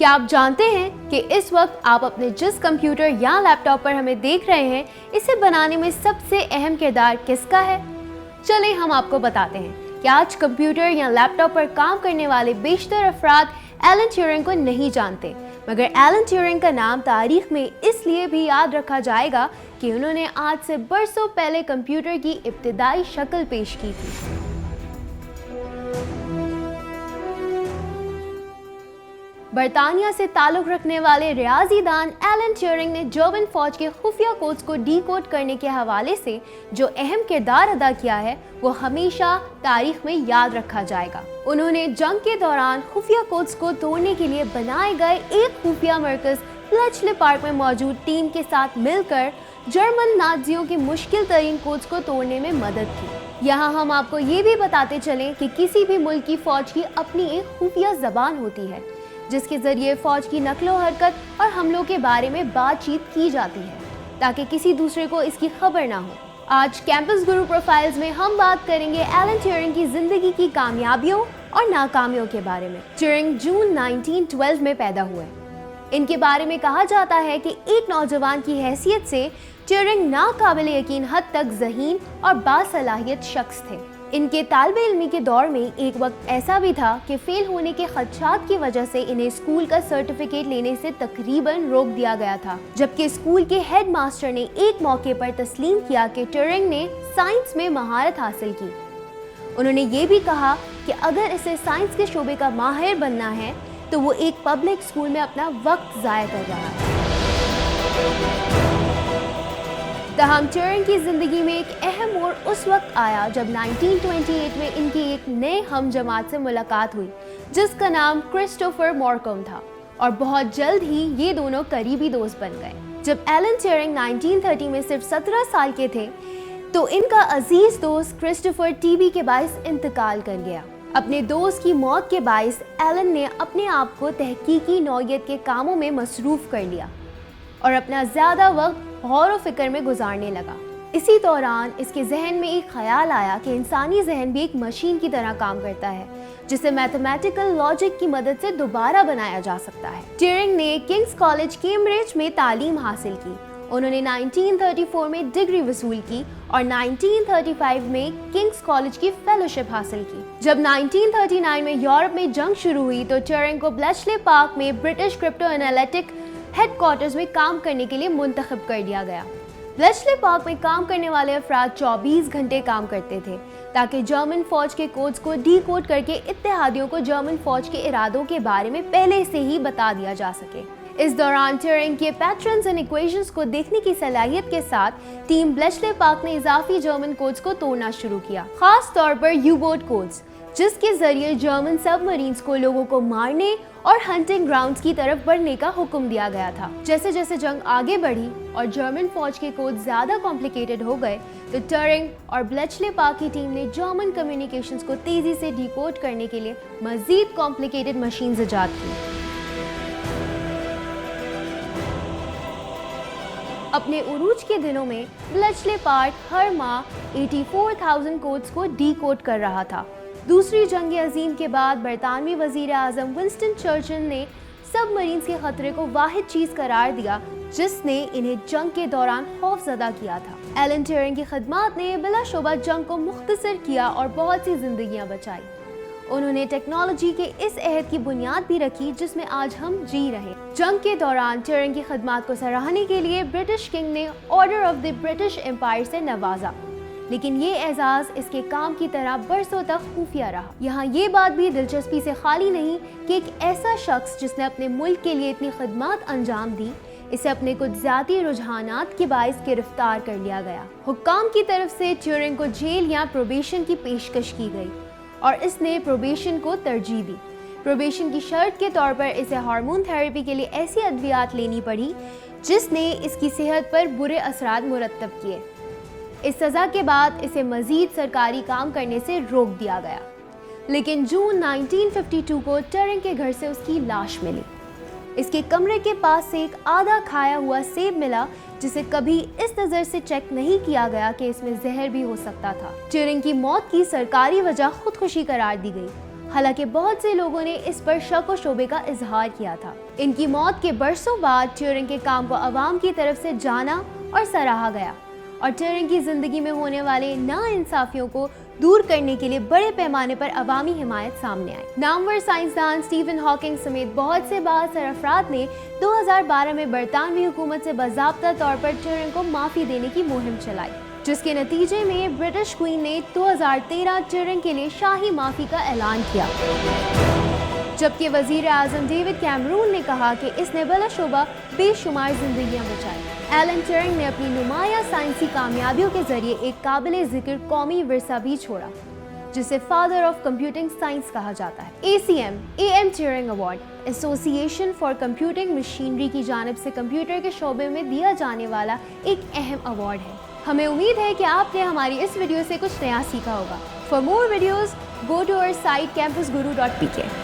क्या आप जानते हैं कि इस वक्त आप अपने जिस कंप्यूटर या लैपटॉप पर हमें देख रहे हैं, इसे बनाने में सबसे अहम किरदार किसका है? चलिए हम आपको बताते हैं कि आज कंप्यूटर या लैपटॉप पर काम करने वाले बेशतर अफराद एलन ट्यूरिंग को नहीं जानते, मगर एलन ट्यूरिंग का नाम तारीख में इसलिए भी याद रखा जाएगा कि उन्होंने आज से बरसों पहले कंप्यूटर की इब्तिदाई शक्ल पेश की थी। बरतानिया से ताल्लुक़ रखने वाले रियाजीदान एलन ट्यूरिंग ने जर्मन फौज के खुफिया कोड्स को डीकोड करने के हवाले से जो अहम किरदार अदा किया है, वो हमेशा तारीख में याद रखा जाएगा। उन्होंने जंग के दौरान खुफिया कोड्स को तोड़ने के लिए बनाए गए एक खुफिया मरकज ब्लेचले पार्क में मौजूद टीम के साथ मिलकर जर्मन नाज़ियों के मुश्किल तरीन कोड्स को तोड़ने में मदद की। यहाँ हम आपको ये भी बताते चलें कि किसी भी मुल्क की फौज की अपनी एक खुफिया ज़बान होती है, जिसके जरिए फौज की नकलो हरकत और हमलों के बारे में बातचीत की जाती है ताकि किसी दूसरे को इसकी खबर ना हो। आज कैंपस गुरु प्रोफाइल्स में हम बात करेंगे एलन ट्यूरिंग की जिंदगी की कामयाबियों और नाकामियों के बारे में। ट्यूरिंग जून 1912 में पैदा हुए। इनके बारे में कहा जाता है कि एक नौजवान की हैसियत से ट्यूरिंग नाकाबिले यकीन हद तक ज़हीन और बासलाहियत शख्स थे। इनके तालिबे इल्मी के दौर में एक वक्त ऐसा भी था कि फेल होने के खदशात की वजह से इन्हें स्कूल का सर्टिफिकेट लेने से तकरीबन रोक दिया गया था, जबकि स्कूल के हेड मास्टर ने एक मौके पर तस्लीम किया कि ट्यूरिंग ने साइंस में महारत हासिल की। उन्होंने ये भी कहा कि अगर इसे साइंस के शोबे का माहिर बनना है तो वो एक पब्लिक स्कूल में अपना वक्त ज़ाया कर रहा है। तहम ट्यूरिंग की ज़िंदगी में एक अहम मोड़ उस वक्त आया जब 1928 में इनकी एक नए हम जमात से मुलाकात हुई जिसका नाम क्रिस्टोफर मॉर्कम था, और बहुत जल्द ही ये दोनों करीबी दोस्त बन गए। जब एलन ट्यूरिंग 1930 में सिर्फ 17 साल के थे तो इनका अजीज दोस्त क्रिस्टोफर टीबी के बाइस इंतकाल कर गया। अपने दोस्त की मौत के बाइस एलन ने अपने आप को तहकीकी नौयत के कामों में मसरूफ़ कर लिया और अपना ज़्यादा वक्त गौर व फिक्र में गुजारने लगा। इसी दौरान इसके जहन में एक ख्याल आया कि इंसानी जहन भी एक मशीन की तरह काम करता है जिसे मैथमेटिकल लॉजिक की मदद से दोबारा बनाया जा सकता है। ट्यूरिंग ने किंग्स कॉलेज कैम्ब्रिज में तालीम हासिल की। उन्होंने 1934 में डिग्री वसूल की और 1935 में किंग्स कॉलेज की फेलोशिप हासिल की। जब 1939 में यूरोप में जंग शुरू हुई तो ट्यूरिंग को ब्लेचले पार्क में ब्रिटिश क्रिप्टो एनालिटिक हेडक्वार्टर्स में काम करने के लिए मुंतखब कर दिया गया। ब्लेचले पार्क में काम करने वाले अफराद 24 घंटे काम करते थे ताकि जर्मन फौज के कोड्स को डीकोड करके इत्तेहादियों को जर्मन फौज के इरादों के बारे में पहले से ही बता दिया जा सके। इस दौरान ट्यूरिंग के पैटर्न्स एंड इक्वेशंस को देखने की सलाहियत के साथ टीम ब्लेचले पार्क ने इजाफी जर्मन कोड्स को तोड़ना शुरू किया, खास तौर पर यू-बोट कोड्स, जिसके जरिए जर्मन सबमरीन्स को लोगों को मारने और हंटिंग ग्राउंड्स की तरफ बढ़ने का हुक्म दिया गया था। जैसे जैसे जंग आगे बढ़ी और जर्मन फौज के कोड ज़्यादा कॉम्प्लिकेटेड हो गए तो ट्यूरिंग और ब्लेचले पार्क की टीम ने जर्मन कम्युनिकेशंस को तेज़ी से डिकोड करने के लिए मज़ीद कॉम्प्लिकेटेड मशीन्स इजाद की। अपने उरूज के दिनों में ब्लेचले पार्क हर माह 84,000 कोड्स को डीकोड कर रहा था। दूसरी जंग अजीम के बाद बरतानवी वज़ीर आज़म विंस्टन चर्चिल ने सबमरीन्स के खतरे को वाहिद चीज़ करार दिया जिसने इन्हें जंग के दौरान खौफज़दा किया था। एलन ट्यूरिंग की खदमात ने बिलाशुबा जंग को मुख्तसर किया और बहुत सी जिंदगियां बचाई। उन्होंने टेक्नोलॉजी के इस अहद की बुनियाद भी रखी जिसमें आज हम जी रहे। जंग के दौरान ट्यूरिंग की खदमात को सराहने के लिए ब्रिटिश किंग ने order of the British empire से नवाजा, लेकिन ये एजाज़ इसके काम की तरह बरसों तक खुफिया रहा। यहाँ ये बात भी दिलचस्पी से खाली नहीं कि एक ऐसा शख्स जिसने अपने मुल्क के लिए इतनी खदमात अंजाम दी, इसे अपने कुछ ज़ाती रुझानात के बाइस गिरफ्तार कर लिया गया। हुक्काम की तरफ से ट्यूरिंग को जेल या प्रोबेशन की पेशकश की गई और इसने प्रोबेशन को तरजीह दी। प्रोबेशन की शर्त के तौर पर इसे हार्मोन थेरेपी के लिए ऐसी अद्वियात लेनी पड़ी जिसने इसकी सेहत पर बुरे असरात मुरतब किए। इस सज़ा के बाद इसे मज़ीद सरकारी काम करने से रोक दिया गया, लेकिन जून 1952 को ट्यूरिंग के घर से उसकी लाश मिली। इसके कमरे के पास से एक आधा खाया हुआ सेब मिला जिसे कभी इस नज़र से चेक नहीं किया गया कि इसमें जहर भी हो सकता था। ट्यूरिंग की मौत की सरकारी वजह खुदकुशी करार दी गई। हालांकि बहुत से लोगों ने इस पर शक और शोबे का इजहार किया था। इनकी मौत के बरसों बाद ट्यूरिंग के काम को आवाम की तरफ से जाना और सराहा गया और ट्यूरिंग की जिंदगी में होने वाले नाइंसाफियों को दूर करने के लिए बड़े पैमाने पर अवामी हिमायत सामने आई। नामवर साइंसदान स्टीफन हॉकिंग समेत बहुत से बाअसर अफराद ने 2012 में बरतानवी हुकूमत से बाज़ाब्ता तौर पर ट्यूरिंग को माफ़ी देने की मुहिम चलाई, जिसके नतीजे में ब्रिटिश क्वीन ने 2013 ट्यूरिंग के लिए शाही माफ़ी का ऐलान किया, जबकि वज़ीर आज़म डेविड कैमरून ने कहा कि इसने बलाशुबा बेशुमार जिंदगियां बचाई। एलन ट्यूरिंग ने अपनी नुमाया साइंसी कामयाबियों के जरिए एक काबिल ज़िक्र कौमी विरसा भी छोड़ा, जिसे फादर ऑफ कंप्यूटिंग साइंस कहा जाता है। ACM AM Turing award association for computing machinery की जानिब से कंप्यूटर के शोबे में दिया जाने वाला एक अहम अवार्ड है। हमें उम्मीद है कि आपने हमारी इस वीडियो से कुछ नया सीखा होगा। For more videos go to our site campusguru.pk।